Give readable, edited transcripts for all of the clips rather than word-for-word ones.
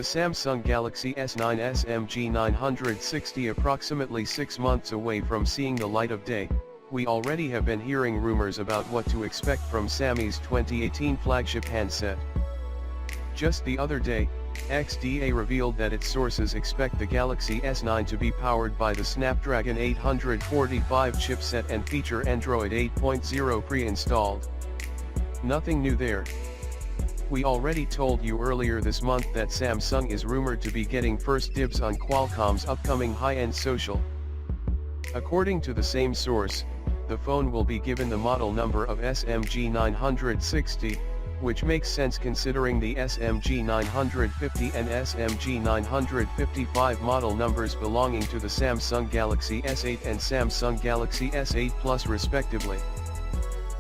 Samsung Galaxy S9 SMG 960 approximately 6 months away from seeing the light of day, we already have been hearing rumors about what to expect from Xiaomi's 2018 flagship handset. Just the other day, XDA revealed that its sources expect the Galaxy S9 to be powered by the Snapdragon 845 chipset and feature Android 8.0 pre-installed. Nothing new there. We already told you earlier this month that Samsung is rumored to be getting first dibs on Qualcomm's upcoming high-end social. According to the same source, the phone will be given the model number of SMG 960, which makes sense considering the SMG 950 and SMG 955 model numbers belonging to the Samsung Galaxy S8 and Samsung Galaxy S8 Plus respectively.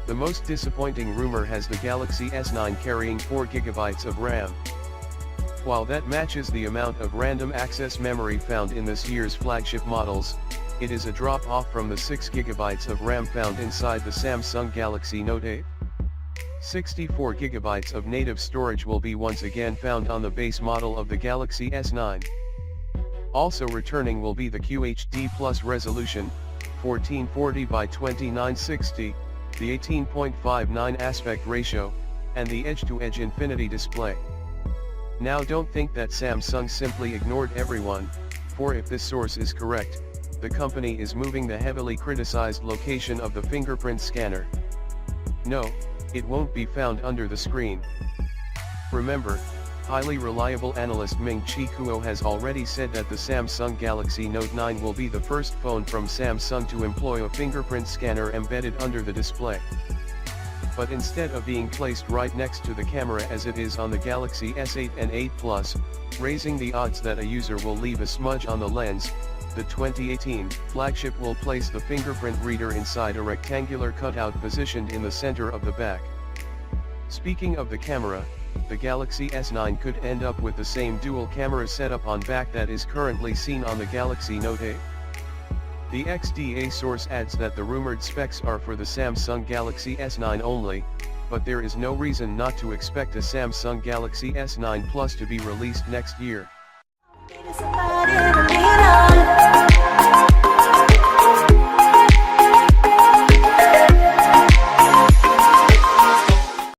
The most disappointing rumor has the Galaxy S9 carrying 4GB of RAM. While that matches the amount of random access memory found in this year's flagship models, it is a drop-off from the 6GB of RAM found inside the Samsung Galaxy Note 8. 64GB of native storage will be once again found on the base model of the Galaxy S9. Also returning will be the QHD Plus resolution, 1440 by 2960, the 18.59 aspect ratio, and the edge-to-edge infinity display. Now don't think that Samsung simply ignored everyone, for if this source is correct, the company is moving the heavily criticized location of the fingerprint scanner. No, it won't be found under the screen. Remember, highly reliable analyst Ming-Chi Kuo has already said that the Samsung Galaxy Note 9 will be the first phone from Samsung to employ a fingerprint scanner embedded under the display. But instead of being placed right next to the camera as it is on the Galaxy S8 and 8 Plus, raising the odds that a user will leave a smudge on the lens, the 2018 flagship will place the fingerprint reader inside a rectangular cutout positioned in the center of the back. Speaking of the camera, the Galaxy S9 could end up with the same dual camera setup on back that is currently seen on the Galaxy Note 8. The XDA source adds that the rumored specs are for the Samsung Galaxy S9 only, but there is no reason not to expect a Samsung Galaxy S9 Plus to be released next year.